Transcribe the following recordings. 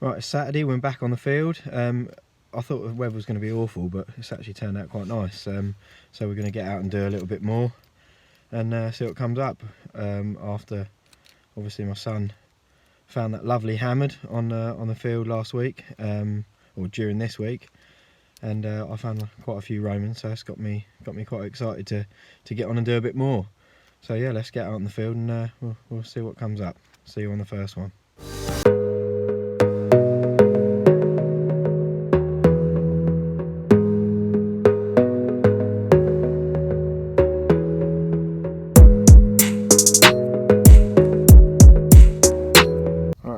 Right, it's Saturday, we're back on the field. I thought the weather was going to be awful, but it's actually turned out quite nice. So we're going to get out and do a little bit more and see what comes up. After, obviously, my son found that lovely hammered on the field last week, or during this week, and I found quite a few Romans, so it's got me quite excited to get on and do a bit more. So yeah, let's get out on the field and we'll see what comes up. See you on the first one.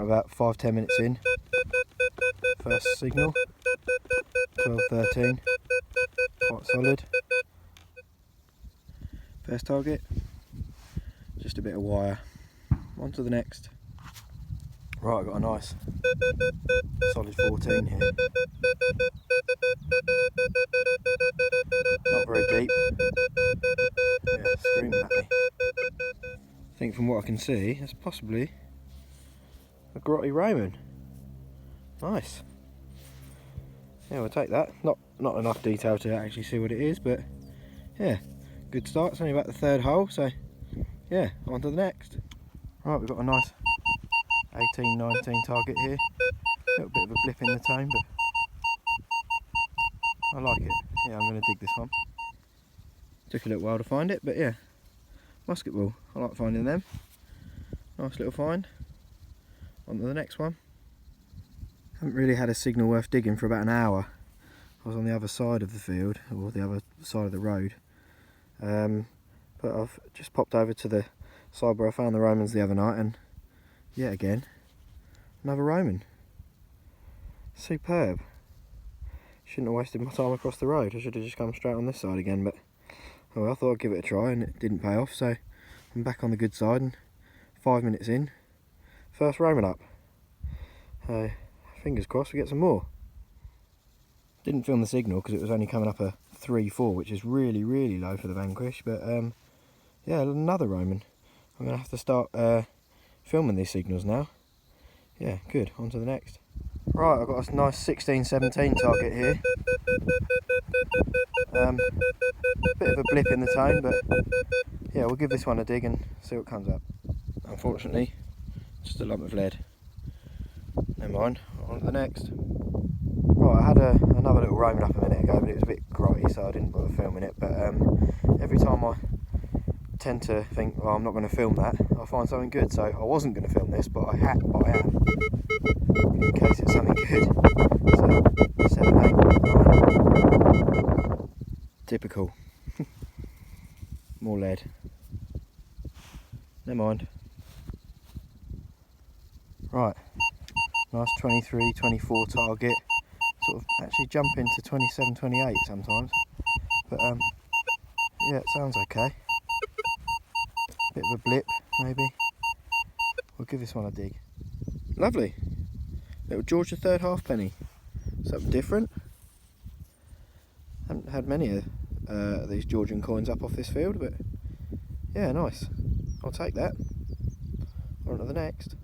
About 5-10 minutes in, first signal, 12-13, quite solid. First target, just a bit of wire. On to the next. Right, I've got a nice solid 14 here. Not very deep. Yeah, screaming at me. I think from what I can see, it's possibly a grotty Roman. Nice. Yeah, we'll take that. Not enough detail to actually see what it is, but yeah, good start. It's only about the third hole, so yeah, on to the next. Right, we've got a nice 18-19 target here. A little bit of a blip in the tone, but I like it. Yeah, I'm going to dig this one. Took a little while to find it, but yeah, musket ball. I like finding them. Nice little find. On to the next one. Haven't really had a signal worth digging for about an hour. I was on the other side of the field, or the other side of the road. But I've just popped over to the side where I found the Romans the other night, and yet again, another Roman. Superb. Shouldn't have wasted my time across the road. I should have just come straight on this side again, but oh well, I thought I'd give it a try and it didn't pay off, so I'm back on the good side, and 5 minutes in, first Roman up. Fingers crossed we get some more. Didn't film the signal because it was only coming up a 3-4, which is really low for the Vanquish, but yeah, another Roman. I'm going to have to start filming these signals now. Yeah, good, on to the next. Right, I've got a nice 16-17 target here. Bit of a blip in the tone, but yeah, we'll give this one a dig and see what comes up. Unfortunately, just a lump of lead. Never mind, on to the next. Right, I had another little Roman up a minute ago, but it was a bit grotty, so I didn't bother filming it. But every time I tend to think, well, I'm not going to film that, I find something good. So I wasn't going to film this, but I am, in case it's something good. So 7, 8, 9. Typical. More lead. Never mind. Right. Nice 23, 24 target. Sort of actually jump into 27, 28 sometimes. But yeah, it sounds okay. Bit of a blip, maybe. We'll give this one a dig. Lovely. Little Georgia third halfpenny. Something different. Haven't had many of these Georgian coins up off this field, but yeah, nice. I'll take that. On to the next.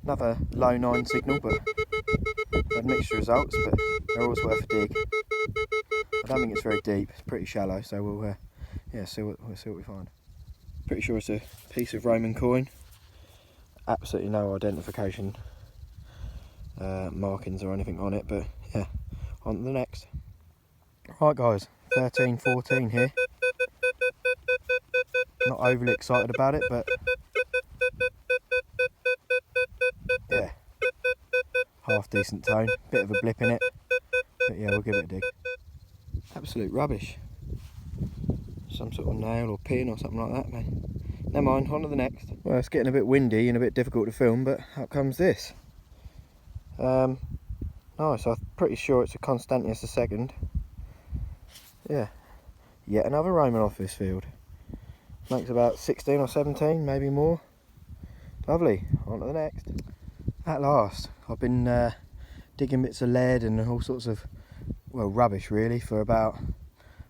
Another low 9 signal, but had mixed results, but they're always worth a dig. I don't think it's very deep, it's pretty shallow, so we'll yeah, we'll see what we find. Pretty sure it's a piece of Roman coin. Absolutely no identification markings or anything on it, but yeah, on to the next. Right guys, 13-14 here. Not overly excited about it, but yeah, half decent tone, bit of a blip in it, but yeah, we'll give it a dig. Absolute rubbish. Some sort of nail or pin or something like that, man. Never mind, on to the next. Well, it's getting a bit windy and a bit difficult to film, but out comes this. Nice, I'm pretty sure it's a Constantius II. Yeah, yet another Roman off this field. Makes about 16 or 17, maybe more. Lovely, on to the next. At last, I've been digging bits of lead and all sorts of, well, rubbish really, for about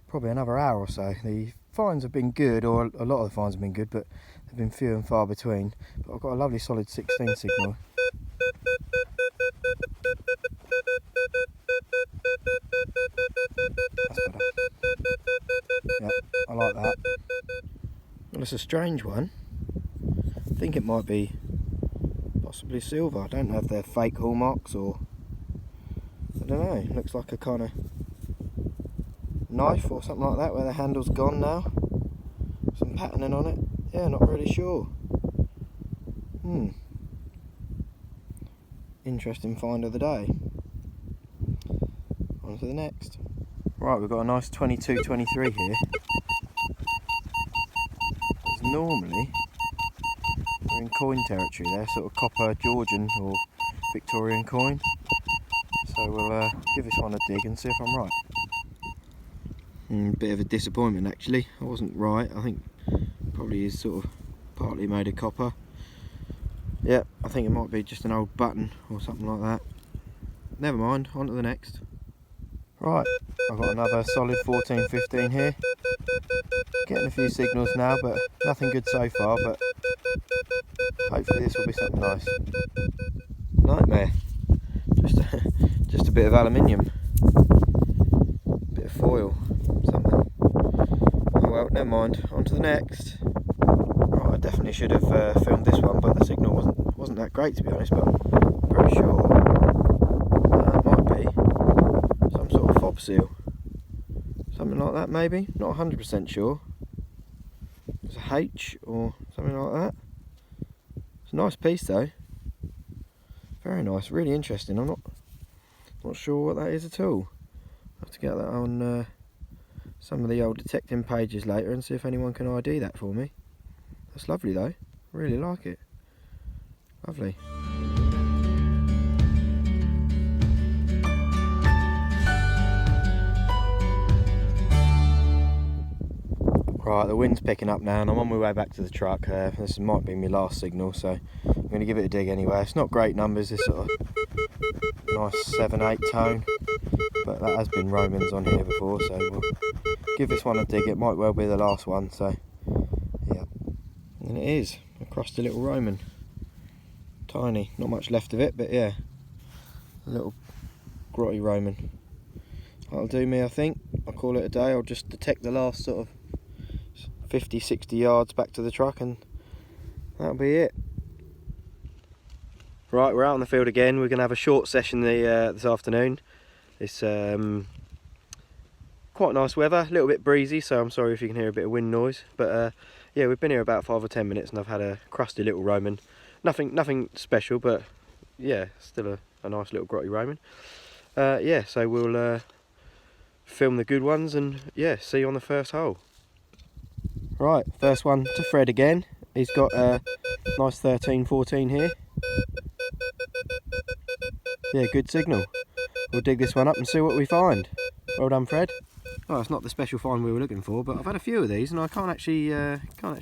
probably another hour or so. The finds have been good, or a lot of the finds have been good, but they've been few and far between. But I've got a lovely solid 16 signal. Well, it's a strange one. I think it might be possibly silver. I don't know if they're fake hallmarks or... I don't know. Looks like a kind of knife or something like that where the handle's gone now. Some patterning on it. Yeah, not really sure. Interesting find of the day. On to the next. Right, we've got a nice 22-23 here. It's normally we're in coin territory there, sort of copper Georgian or Victorian coin. So we'll give this one a dig and see if I'm right. Bit of a disappointment actually. I wasn't right. I think probably is sort of partly made of copper. Yeah, I think it might be just an old button or something like that. Never mind, on to the next. Right, I've got another solid 14-15 here. Getting a few signals now, but nothing good so far, but hopefully this will be something nice. Nightmare. Just a bit of aluminium. Bit of foil, something. Oh well, never mind, on to the next. Right, I definitely should have filmed this one, but the signal wasn't that great to be honest, but I'm pretty sure it might be some sort of fob seal. Something like that maybe, not 100% sure. It's a H or something like that. It's a nice piece though. Very nice, really interesting. I'm not sure what that is at all. I'll have to get that on some of the old detecting pages later and see if anyone can ID that for me. That's lovely though, really like it. Lovely. Right, the wind's picking up now and I'm on my way back to the truck. This might be my last signal, so I'm going to give it a dig anyway. It's not great numbers, this sort of nice 7-8 tone, but that has been Romans on here before, so we'll give this one a dig. It might well be the last one, so yeah. And it is, a crusty little Roman. Tiny, not much left of it, but yeah, a little grotty Roman. That'll do me, I think. I'll call it a day. I'll just detect the last sort of 50-60 yards back to the truck and that'll be it. Right, we're out on the field again. We're going to have a short session this afternoon. It's quite nice weather, a little bit breezy, so I'm sorry if you can hear a bit of wind noise, but yeah, we've been here about 5 or 10 minutes and I've had a crusty little Roman. Nothing special, but yeah, still a nice little grotty Roman. Yeah, so we'll film the good ones and yeah, see you on the first hole. Right, first one to Fred again. He's got a nice 13-14 here. Yeah, good signal. We'll dig this one up and see what we find. Well done, Fred. Well, it's not the special find we were looking for, but I've had a few of these and I can't actually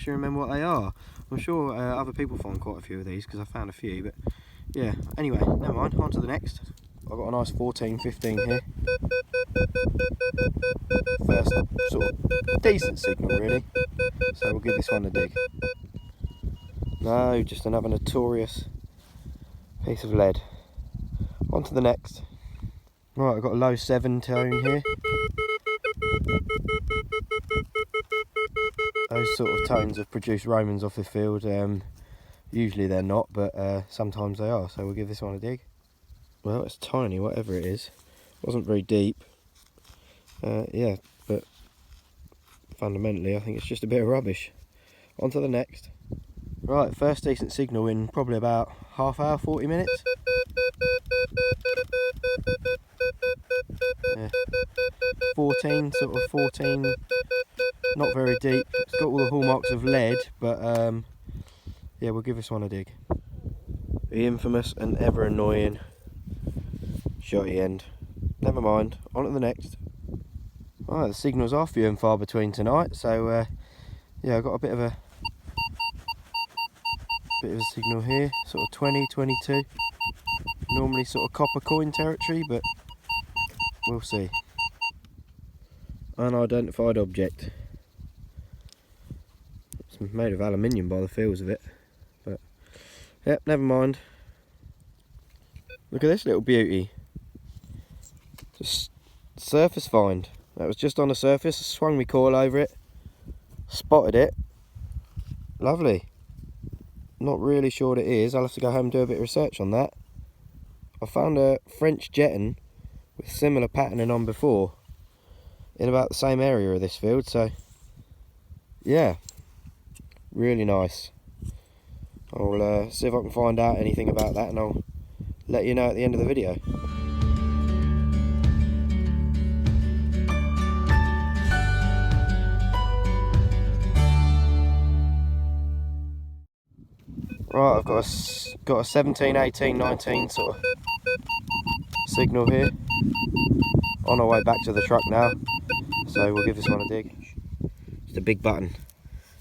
remember what they are. I'm sure other people find quite a few of these because I found a few, but yeah. Anyway, never mind, on to the next. I've got a nice 14-15 here. First sort of decent signal really, so we'll give this one a dig. No, just another notorious piece of lead. On to the next. Right, I've got a low 7 tone here. Those sort of tones have produced Romans off the field. Usually they're not, but sometimes they are, so we'll give this one a dig. Well, it's tiny, whatever it is. It wasn't very deep. Yeah, but fundamentally I think it's just a bit of rubbish. On to the next. Right, first decent signal in probably about half hour, 40 minutes. Yeah. 14, sort of 14, not very deep. It's got all the hallmarks of lead, but yeah, we'll give this one a dig. The infamous and ever annoying shotty end. Never mind, on to the next. Right, the signals are few and far between tonight, so yeah, I've got a bit of a signal here, sort of 20, 22. Normally sort of copper coin territory, but we'll see. Unidentified object. It's made of aluminium by the feels of it, but yep, never mind. Look at this little beauty. Just surface find. That was just on the surface. I swung my coil over it, spotted it, Lovely. Not really sure what it is. I'll have to go home and do a bit of research on that. I found a French Jetton with similar patterning on before in about the same area of this field, so yeah, really nice. I'll see if I can find out anything about that, and I'll let you know at the end of the video. Right, I've got a 17, 18, 19 sort of signal here. On our way back to the truck now, so we'll give this one a dig. Just a big button,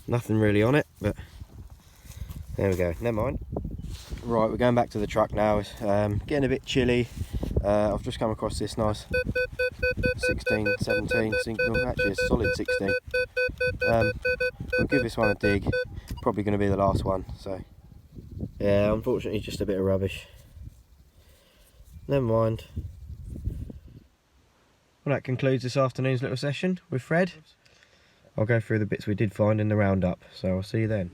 nothing really on it, but there we go, never mind. Right, we're going back to the truck now. It's getting a bit chilly. I've just come across this nice 16, 17 signal, actually a solid 16. We'll give this one a dig, probably going to be the last one, so yeah, unfortunately just a bit of rubbish. Never mind. Well, that concludes this afternoon's little session with Fred. I'll go through the bits we did find in the roundup, so I'll see you then.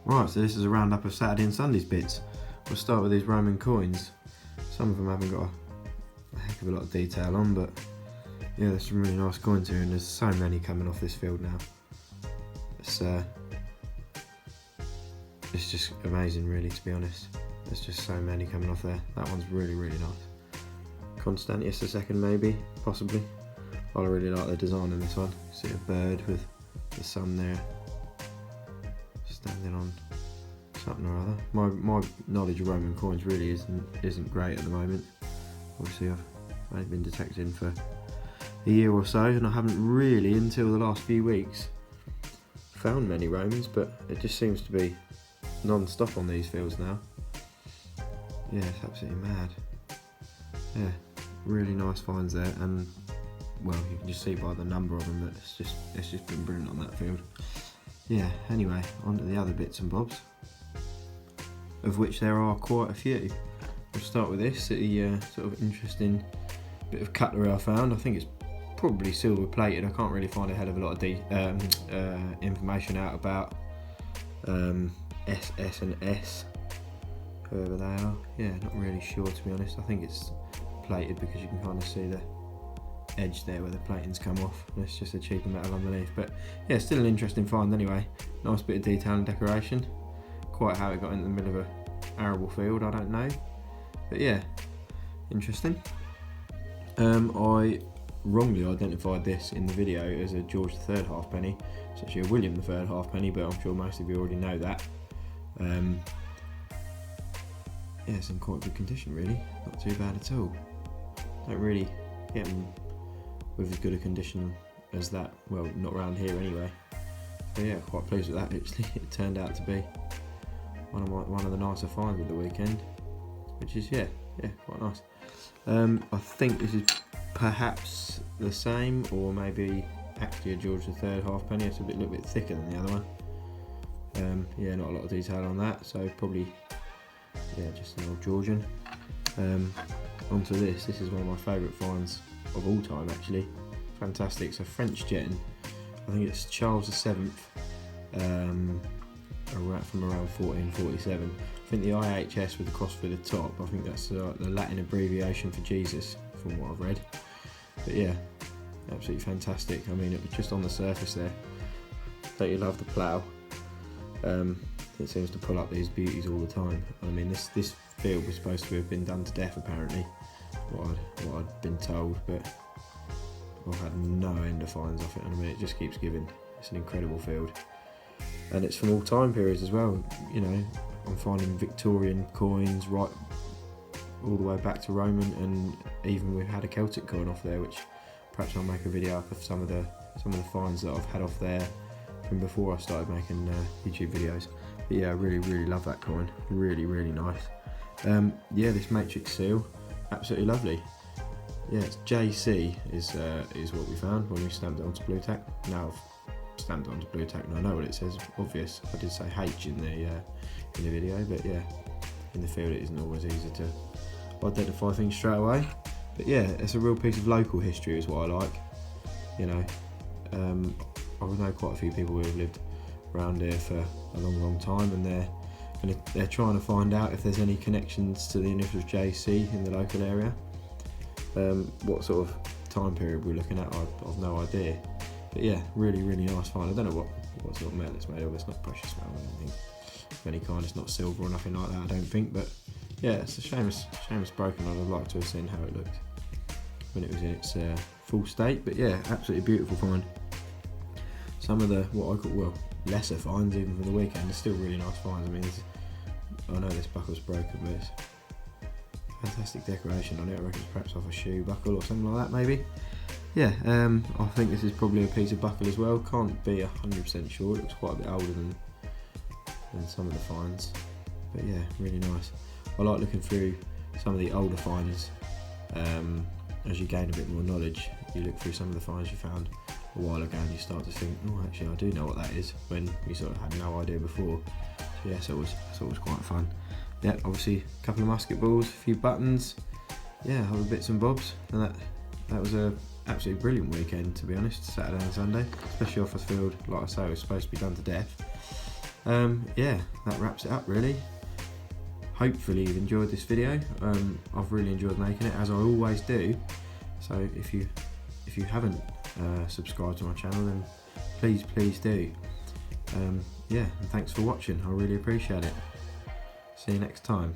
Right, so this is a roundup of Saturday and Sunday's bits. We'll start with these Roman coins. Some of them haven't got a heck of a lot of detail on, but yeah, there's some really nice coins here, and there's so many coming off this field now. It's just amazing, really, to be honest. There's just so many coming off there. That one's really, really nice. Constantius II, maybe, possibly. I really like the design in this one. See a bird with the sun there, standing on something or other. My knowledge of Roman coins really isn't great at the moment. Obviously I've only been detecting for a year or so, and I haven't really, until the last few weeks, found many Romans, but it just seems to be non-stop on these fields now. Yeah, it's absolutely mad. Yeah, really nice finds there, and well, you can just see by the number of them that it's just been brilliant on that field. Yeah, anyway, on to the other bits and bobs, of which there are quite a few. We'll start with this, the sort of interesting bit of cutlery I found. I think it's probably silver plated. I can't really find a hell of a lot of information out about SS and S, whoever they are. Yeah, not really sure, to be honest. I think it's plated because you can kind of see the edge there where the plating's come off, and it's just a cheaper metal underneath. But yeah, still an interesting find anyway. Nice bit of detail and decoration. Quite how it got into the middle of a arable field, I don't know, but yeah, interesting. I wrongly identified this in the video as a George III halfpenny. It's actually a William III halfpenny, but I'm sure most of you already know that. Yeah, it's in quite good condition, really. Not too bad at all. Don't really get them with as good a condition as that, well, not around here anyway. So yeah, quite pleased with that actually. It turned out to be one of the nicer finds of the weekend, which is yeah, quite nice. I think this is perhaps the same, or maybe actually a George III halfpenny. It's a little bit thicker than the other one. Yeah, not a lot of detail on that, so probably yeah, just an old Georgian. Onto this. This is one of my favourite finds of all time, actually. Fantastic. It's a French Jetton. I think it's Charles VII, from around 1447. I think the IHS with the cross through the top, I think that's the Latin abbreviation for Jesus, from what I've read. But yeah, absolutely fantastic. I mean, it was just on the surface there. Don't you love the plough? It seems to pull up these beauties all the time. I mean, this field was supposed to have been done to death, apparently, what I'd been told, but I've had no end of finds off it. I mean, it just keeps giving. It's an incredible field, and it's from all time periods as well. You know, I'm finding Victorian coins right all the way back to Roman, and even we've had a Celtic coin off there, which perhaps I'll make a video up of some of the finds that I've had off there from before I started making YouTube videos. But yeah, I really love that coin. Really nice. Yeah, this matrix seal, absolutely lovely. Yeah, it's JC is what we found when we stamped it onto blue tack. Now I've stamped onto blue tack, and I know what it says. Obvious. I did say H in the video, but yeah, in the field it isn't always easy to identify things straight away. But yeah, it's a real piece of local history is what I like. You know, I know quite a few people who have lived around here for a long time, and they're trying to find out if there's any connections to the initials JC in the local area. What sort of time period we're looking at, I've no idea. But yeah, really nice find. I don't know what sort of metal it's made of. It's not precious metal or anything of any kind. It's not silver or nothing like that, I don't think. But yeah, it's a shame it's broken. I'd have liked to have seen how it looked when it was in its full state. But yeah, absolutely beautiful find. Some of the what I call lesser finds even for the weekend are still really nice finds. I mean, I know this buckle's broken, but it's fantastic decoration on it. I reckon it's perhaps off a shoe buckle or something like that, maybe. Yeah, I think this is probably a piece of buckle as well. Can't be 100% sure. It looks quite a bit older than some of the finds. But yeah, really nice. I like looking through some of the older finds. As you gain a bit more knowledge, you look through some of the finds you found a while ago and you start to think, oh, actually I do know what that is, when you sort of had no idea before. So yeah, so it was quite fun. Yeah, obviously a couple of musket balls, a few buttons, yeah, other bits and bobs, and that was a absolutely brilliant weekend, to be honest, Saturday and Sunday, especially off the field. Like I say, it was supposed to be done to death. Yeah, that wraps it up really. Hopefully you've enjoyed this video. I've really enjoyed making it, as I always do. So if you haven't subscribed to my channel, then please do. Yeah, and thanks for watching. I really appreciate it. See you next time.